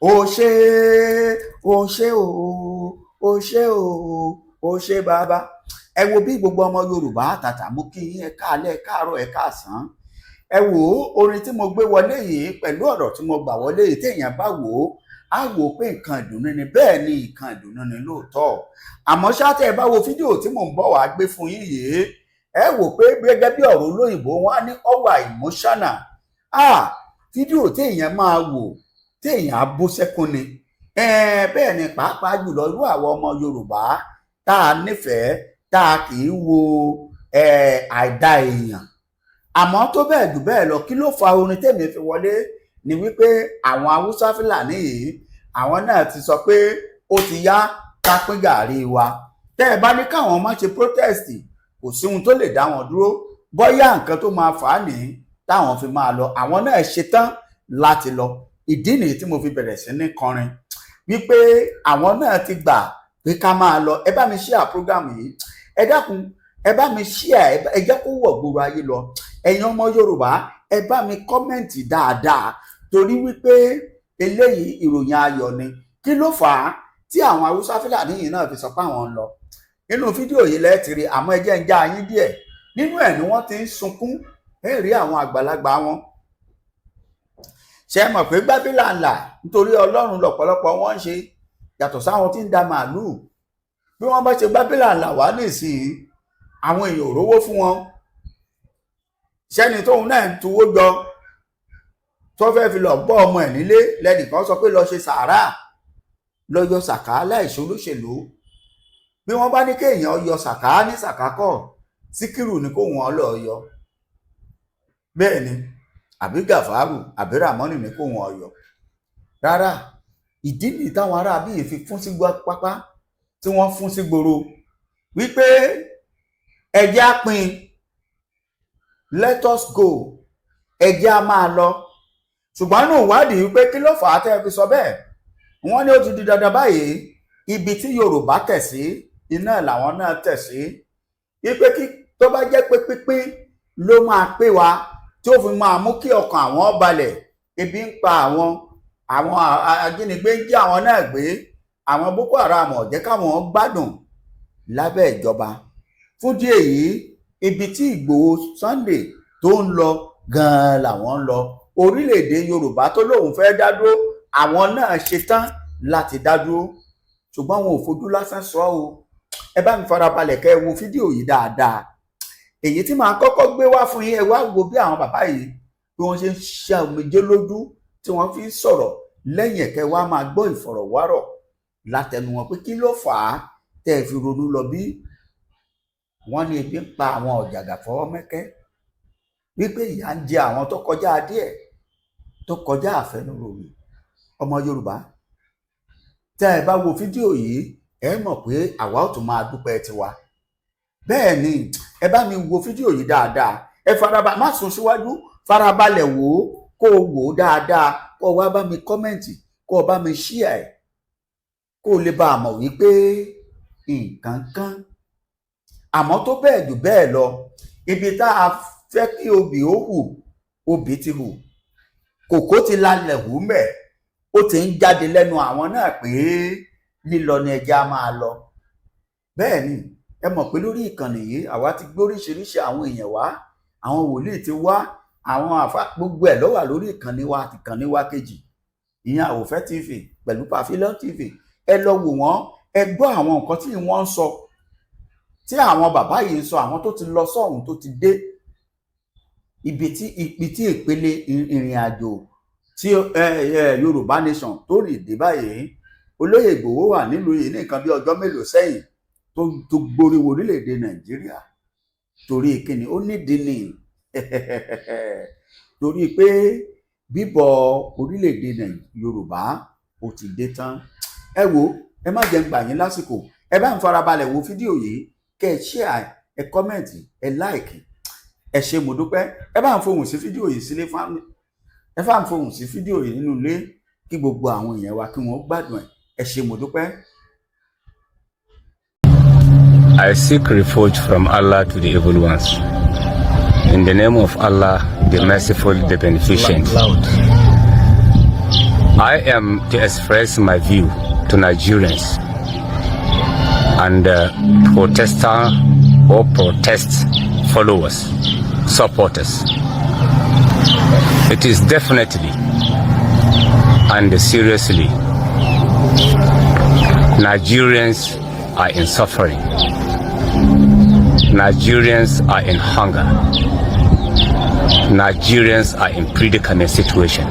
ó ṣé ó ṣé ó ṣé ó ṣé bàbá. Ẹ wo bí gbogbo ọmọ Yorùbá àtàtà mú kí ẹ káalẹ́ ẹ káàárọ̀ ẹ káàsán. Ẹ wò ó orin tí mo gbé wọlé yìí pẹ̀lú ọ̀rọ̀ tí mo gbà wọlé yìí téèyàn bá wò ó á wò ó pé nǹkan ìdùnnú ni, bẹ́ẹ̀ ni nǹkan ìdùnnú ni lóòótọ́. Àmọ́ ṣáàtẹ̀ ẹ bá wo fídíò tí mò ń bọ̀ wá gbé fún yín yìí, ẹ wò pé gẹ́gẹ́ bí ọ̀rọ̀ olóyìnbó wọn á ní ọwà emotional. Fídíò téèyàn máa wò téèyàn á bú sẹ́kún ni. Bẹ́ẹ̀ ni pàápàá jùlọ irú àwọn ọmọ Yorùbá tá a nífẹ̀ẹ́ tá a kì í wo àìdá èèyàn. Àmọ́ tó bẹ́ẹ̀ jù bẹ́ẹ̀ lọ, kí ló fa orin tèmi fi wọlé ni wípé àwọn Haúsá Fúlàní yìí àwọn náà ti sọ pé ó ti yá ká pín gàrí wa. Tẹ́ ẹ bá ní káwọn má ṣe protest, kò sí ohun tó lè dá wọn dúró. Bóyá nǹkan tó máa fà á nìyí táwọn fi máa lọ, àwọn náà ṣetán láti lọ. Ìdí nìyí tí mo fi bẹ̀rẹ̀ sí ní kọrin wípé àwọn náà ti gbà pé ká máa lọ. Ẹ bá mi share program yìí, ẹ dákun ẹ bá mi share, ẹ jẹ́ kó wọ̀ gbòòrò ayé lọ. Ẹ̀yin ọmọ Yorùbá ẹ bá mi kọ́mẹ̀ǹtì dáadáa, torí wípé eléyìí ìròyìn ayọ̀ ni. Kí ló fà á tí àwọn Haúsá Fúlàní yìí náà fi sọ pé àwọn ń lọ? Nínú fídíò yìí lẹ́ẹ̀ ti rí, àmọ́ ẹ jẹ́ ń já yín díẹ̀. Nínú ẹ̀ ni wọ́n ti ń sunkún, ẹ rí àwọn àgbàlagbà wọn. Ṣé mọ̀ pé gbábílà ńlá nítorí Ọlọ́run lọ́pọ̀lọpọ̀ wọ́n ń ṣe, yàtọ̀ sáwọn tí ń da màálùú. Bí wọ́n bá ṣe gbábílà ńlá wá nísìnyí, àwọn èèyàn ò rówó fún wọn. Ṣẹ́ni tóun náà ń tuwó jọ tó fẹ́ fi lọ bọ́ ọmọ ẹ̀ nílé, lẹ́nìkan sọ pé lọ ṣe sàárà, lọ yọ sàká láìṣe olóṣèlú. Bí wọ́n bá ní kéèyàn yọ sàká ní sàkákọ̀, Síkírù ní kó wọn lọ yọ. Bẹ́ẹ̀ ni, àbí Gàfárù àbí Ràmọ́nì ní kó wọn yọ. Rárá, ìdí nìyí táwọn ará bíi fi fún sí pápá tí wọ́n fún sí gbòòrò wípé ẹjẹ́ á pín, let us go, ẹjẹ́ á máa lọ. Ṣùgbọ́n nínú ìwádìí wípé kí ló fà á tẹ́ fi sọ bẹ́ẹ̀, wọ́n ní ó ti di dandan báyìí, ibi tí Yorùbá tẹ̀ sí iná làwọn náà tẹ̀ sí. Wípé kí tó bá jẹ́ pé pínpín ló máa pé wa tí ó fi máa mú kí ọkàn àwọn balẹ̀. Ebi ń pa àwọn ajínigbé ń jí àwọn náà gbé, àwọn Boko Haram ò jẹ́ káwọn gbádùn lábẹ́ ìjọba. Fún díẹ̀ yìí, ibi tí Ìgbòho Sunday tó ń lọ gan-an làwọn ń lọ. Orílẹ̀-èdè Yorùbá tó lóun fẹ́ dá dúró, àwọn náà ṣetán láti dá dúró. Ṣùgbọ́n wọn ò fojú lásán sọ o. Ẹ bá mi farabalẹ̀ kẹ́ ẹ wo fídíò yìí dáadáa. Èyí tí màá kọ́kọ́ gbé wá fún yín, ẹ wá wo bí àwọn bàbá yìí bí wọ́n ṣe ń ṣe omijé lójú tí wọ́n fi ń sọ̀rọ̀. Lẹ́yìn ẹ̀kẹ́ wá máa gbọ́ ìfọ̀rọ̀wárọ̀ látẹnu wọn pé kí ló fà á tẹ́ ẹ fi ronú lọ bí. Wọ́n ní ebi ń pa àwọn ọ̀jàgà fọwọ́ mẹ́kẹ́, wípé ìyà ń jẹ àwọn tó kọjá díẹ̀, tó kọjá àfẹnuròyìn. Ọmọ Yorùbá tẹ́ ẹ bá wo fídíò yìí, ẹ mọ̀ pé àwa ò tún máa dúpẹ́ tiwa. Bẹ́ẹ̀ ni, ẹ bá mi wo fídíò yìí dáadáa. Ẹ farabalẹ̀, má sún síwájú, farabalẹ̀ wò ó, kó o wò ó dáadáa, kó o wá bá mi kọ́mẹ̀ǹtì, kó o bá mi share ẹ̀, kó o lè bá a mọ̀ wípé nǹkan kan. Àmọ́ tó bẹ́ẹ̀ jù bẹ́ẹ̀ lọ, ibi tá a fẹ́ kí obì ó hù, obì ti hù. Kòkó ti lalẹ̀ hù mẹ́, ó ti ń jáde lẹ́nu àwọn náà pé lílọ ni ẹja máa lọ. Bẹ́ẹ̀ ni, ẹ mọ̀ pé lórí ìkànnì yìí àwa ti gbé oríṣiríṣi àwọn èèyàn wá, àwọn wòlíì ti wá, àwọn àfà, gbogbo ẹ̀ ló wà lórí ìkànnì wa àti ìkànnì wa kejì, ìyẹn Àwòfẹ́ TV pẹ̀lú Pàfílọ́n TV. Ẹ lọ wò wọ́n, ẹ gbọ́ àwọn nǹkan tí wọ́n ń sọ, tí àwọn bàbá yìí ń sọ, àwọn tó ti lọ sọ́hùn tó ti dé ibi tí ìpele ìrìn àjò tí Yorùbá nation tó rìn dé báyìí. Olóyè Ìgbòho wà nílùú yìí ní nǹkan bí ọjọ́ mélòó sẹ́yìn tó gborí orílẹ̀-èdè Nàìjíríà. Torí kíni? Ó nídìí ni torí pé bíbọ̀ orílẹ̀-èdè Yorùbá ó ti dé tán. Ẹ wo, ẹ má jẹ́ ń gbà yín lásìkò. Ẹ bá ń farabalẹ̀ wo fídíò yìí, kẹ́ ẹ share, ẹ kọ́mẹ̀ntì, ẹ like. Ẹ ṣé mo dúpẹ́. Ẹ bá ń fohùn sí fídíò yìí sílé fámílì. Ẹ bá ń fohùn sí fídíò yìí nínú ilé kí gbogbo àwọn èèyàn wa kí wọ́n gbádùn ẹ̀. Ẹ ṣé mo dúpẹ́. I seek refuge from Allah to the evil ones. In the name of Allah, the merciful, the beneficent. I am to express my view to Nigerians and protester or protest followers, supporters. It is definitely and seriously Nigerians are in suffering. Nigerians are in hunger. Nigerians are in predicament situation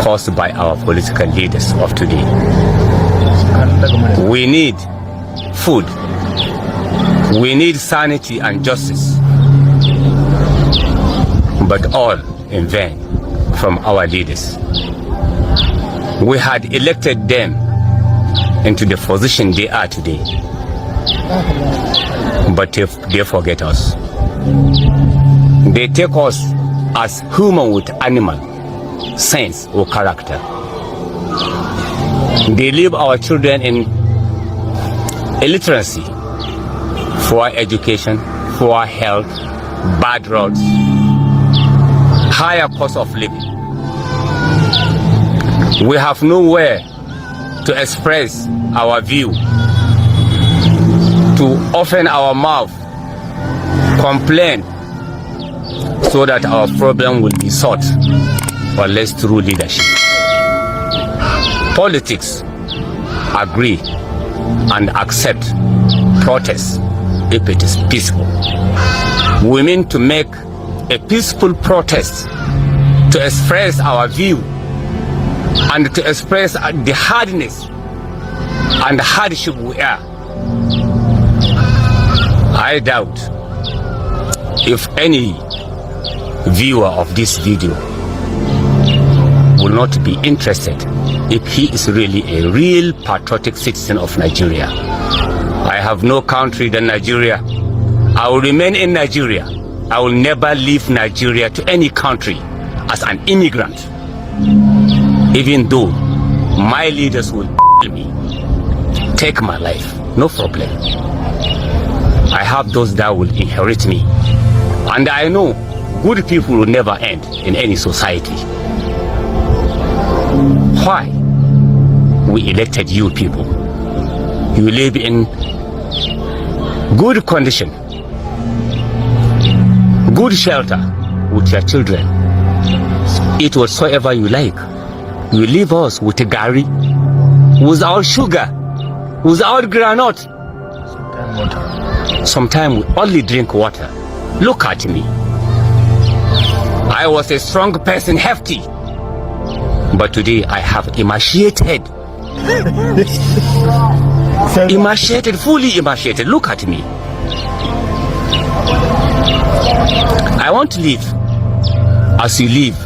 caused by our political leaders of today. We need food. We need sanity and justice. But all in vain from our leaders. We had elected them into the position they are today. But they forget us. They take us as human with animal sense or character. They leave our children in illiteracy, poor education, poor health, bad roads, higher cost of living. We have nowhere to express our view, to open our mouth, complain, so that our problem will be solved, unless through leadership. Politics agree and accept protest if it is peaceful. We mean to make a peaceful protest to express our view and to express the hardness and hardship we are. I doubt if any viewer of this video will not be interested if he is really a real patriotic citizen of Nigeria. I have no country than Nigeria. I will remain in Nigeria. I will never leave Nigeria to any country as an immigrant, even though my leaders will kill me, take my life, no problem. I have those that will inherit me, and I know good people will never end in any society. Why? We elected you people. You live in good condition, good shelter with your children. Eat whatsoever you like. You leave us with a gari, without sugar, without granite. Sometimes we only drink water. Look at me. I was a strong person, hefty. But today I have emaciated. Emaciated, fully emaciated. Look at me. I want to live as you live.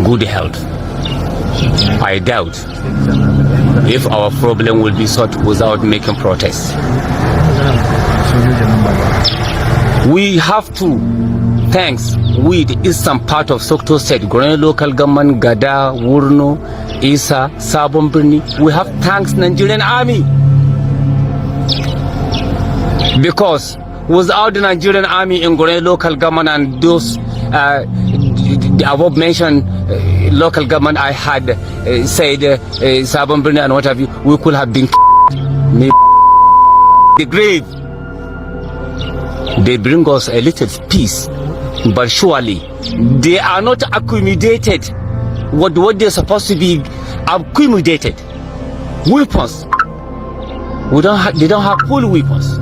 Good health. I doubt if our problem will be solved without making protests. We have to thanks we the eastern part of Sokoto State, Goreno local government, Gada, Wurno, Isa, Sabon Birni. We have thanks Nigerian army, because without the Nigerian army in Goreno local government and those the above mentioned local government I had said Sabon Birni and what have you, we could have been the grave. They bring us a little peace, but surely they are not accommodated what they're supposed to be accommodated. Weapons. They don't have full weapons.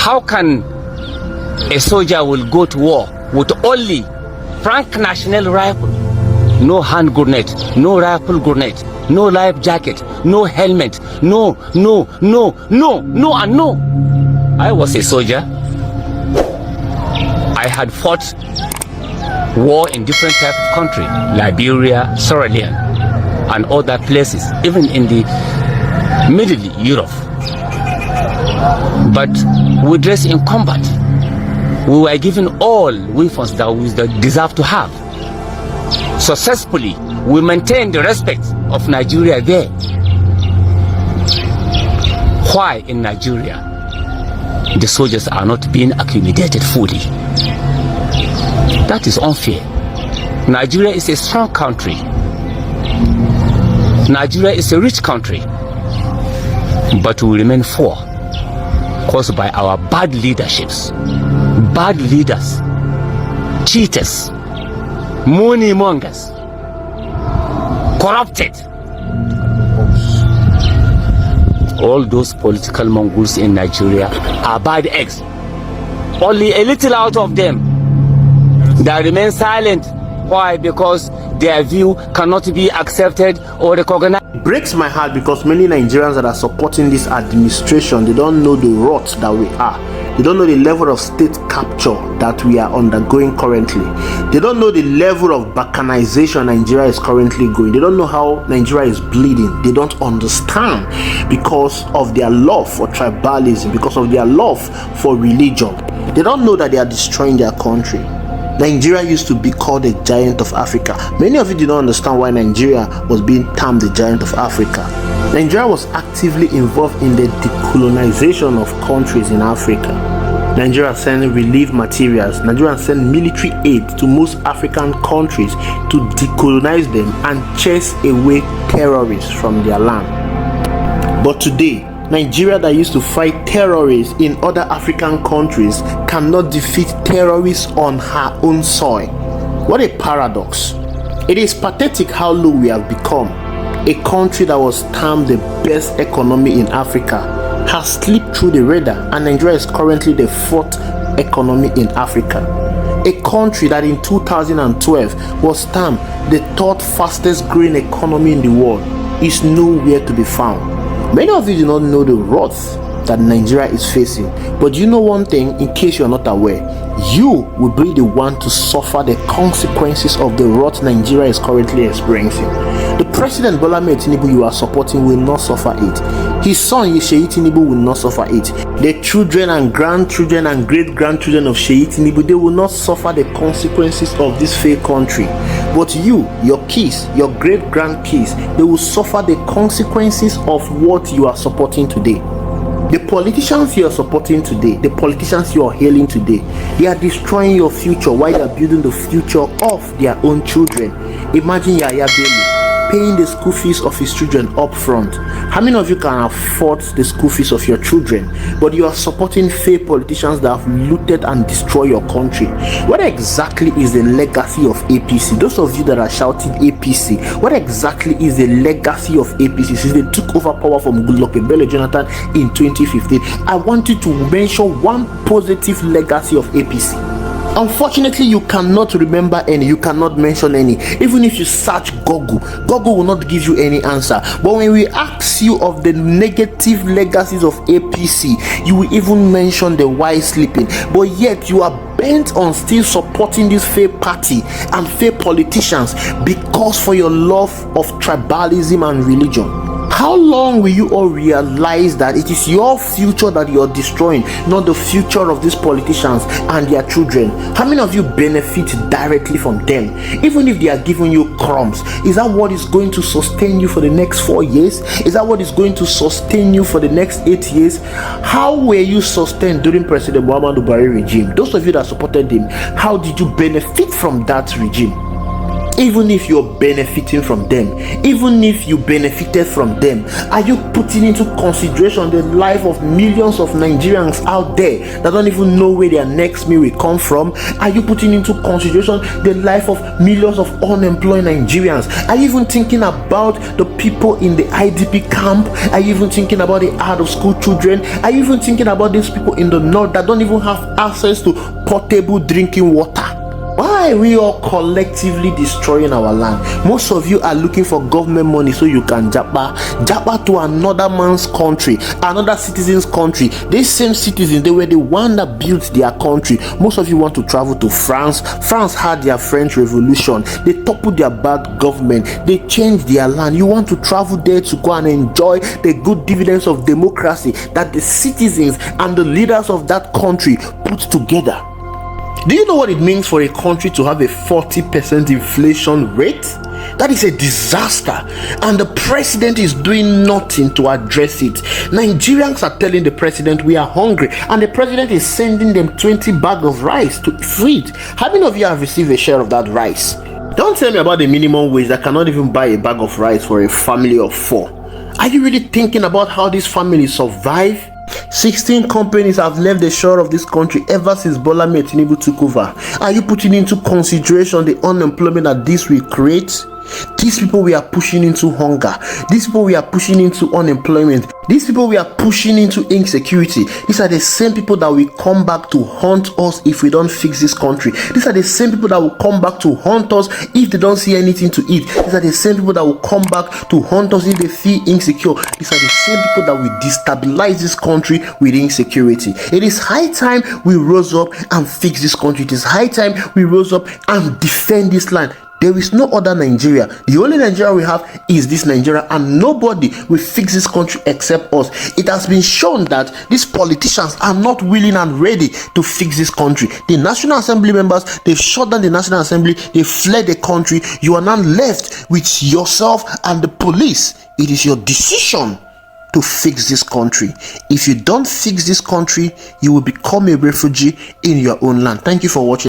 How can a soldier will go to war with only Frank National rifle, no hand grenade, no rifle grenade, no life jacket, no helmet, no, and no. I was a soldier. I had fought war in different types of countries, Liberia, Sierra Leone, and other places, even in the Middle Europe. But we dressed in combat. We were given all weapons that we deserve to have. Successfully, we maintained the respect of Nigeria there. Why in Nigeria the soldiers are not being accommodated fully? That is unfair. Nigeria is a strong country. Nigeria is a rich country. But we remain poor, caused by our bad leaderships, bad leaders, cheaters, money mongers, corrupted. All those political mongols in Nigeria are bad eggs. Only a little out of them that remain silent. Why? Because their view cannot be accepted or recognized. It breaks my heart because many Nigerians that are supporting this administration, they don't know the rot that we are. They don't know the level of state capture that we are undergoing currently. They don't know the level of balkanization Nigeria is currently going. They don't know how Nigeria is bleeding. They don't understand because of their love for tribalism, because of their love for religion. They don't know that they are destroying their country. Nigeria used to be called the giant of Africa. Many of you do not understand why Nigeria was being termed the giant of Africa. Nigeria was actively involved in the decolonization of countries in Africa. Nigeria sent relief materials. Nigeria sent military aid to most African countries to decolonize them and chase away terrorists from their land. But today, Nigeria that used to fight terrorists in other African countries cannot defeat terrorists on her own soil. What a paradox. It is pathetic how low we have become. A country that was termed the best economy in Africa has slipped through the radar, and Nigeria is currently the fourth economy in Africa. A country that in 2012 was termed the third fastest growing economy in the world is nowhere to be found. Many of you do not know the wrath that Nigeria is facing, but you know one thing, in case you are not aware, you will be the one to suffer the consequences of the wrath Nigeria is currently experiencing. The President Bola Ahmed Tinubu you are supporting will not suffer it. His son Seyi Tinubu will not suffer it. The children and grandchildren and great-grandchildren of Seyi Tinubu, they will not suffer the consequences of this failed country. But you, your kids, your great-grandkids, they will suffer the consequences of what you are supporting today. The politicians you are supporting today, the politicians you are hailing today, they are destroying your future while they are building the future of their own children. Imagine Yaya Bello paying the school fees of his children up front. How many of you can afford the school fees of your children, but you are supporting fake politicians that have looted and destroyed your country? What exactly is the legacy of APC? Those of you that are shouting APC, what exactly is the legacy of APC since they took over power from Goodluck Ebele Jonathan in 2015? I want you to mention one positive legacy of APC. Unfortunately, you cannot remember any, you cannot mention any. Even if you search Google will not give you any answer. But when we ask you of the negative legacies of APC, you will even mention the wise sleeping. But yet you are bent on still supporting this fake party and fake politicians because for your love of tribalism and religion. How long will you all realize that it is your future that you are destroying, not the future of these politicians and their children? How many of you benefit directly from them? Even if they are giving you crumbs, is that what is going to sustain you for the next 4 years? Is that what is going to sustain you for the next 8 years? How were you sustained during President Muhammadu Buhari regime? Those of you that supported him, how did you benefit from that regime? Even if you're benefiting from them, even if you benefited from them, are you putting into consideration the life of millions of Nigerians out there that don't even know where their next meal will come from? Are you putting into consideration the life of millions of unemployed Nigerians? Are you even thinking about the people in the IDP camp? Are you even thinking about the out of school children? Are you even thinking about these people in the north that don't even have access to potable drinking water? Why are we all collectively destroying our land? Most of you are looking for government money so you can japa to another man's country, another citizen's country. These same citizens, they were the one that built their country. Most of you want to travel to France. France had their French Revolution. They toppled their bad government. They changed their land. You want to travel there to go and enjoy the good dividends of democracy that the citizens and the leaders of that country put together. Do you know what it means for a country to have a 40% inflation rate? That is a disaster, and the president is doing nothing to address it. Nigerians are telling the president we are hungry, and the president is sending them 20 bags of rice to feed. How many of you have received a share of that rice? Don't tell me about the minimum wage that cannot even buy a bag of rice for a family of 4. Are you really thinking about how these families survive? 16 companies have left the shore of this country ever since Bola Ahmed Tinubu took over. Are you putting into consideration the unemployment that this will create? These people we are pushing into hunger. These people we are pushing into unemployment. These people we are pushing into insecurity. These are the same people that will come back to haunt us if we don't fix this country. These are the same people that will come back to haunt us if they don't see anything to eat. These are the same people that will come back to haunt us if they feel insecure. These are the same people that will destabilize this country with insecurity. It is high time we rose up and fix this country. It is high time we rose up and defend this land. There is no other Nigeria. The only Nigeria we have is this Nigeria, and nobody will fix this country except us. It has been shown that these politicians are not willing and ready to fix this country. The National Assembly members, they've shut down the National Assembly, they fled the country. You are now left with yourself and the police. It is your decision to fix this country. If you don't fix this country, you will become a refugee in your own land. Thank you for watching.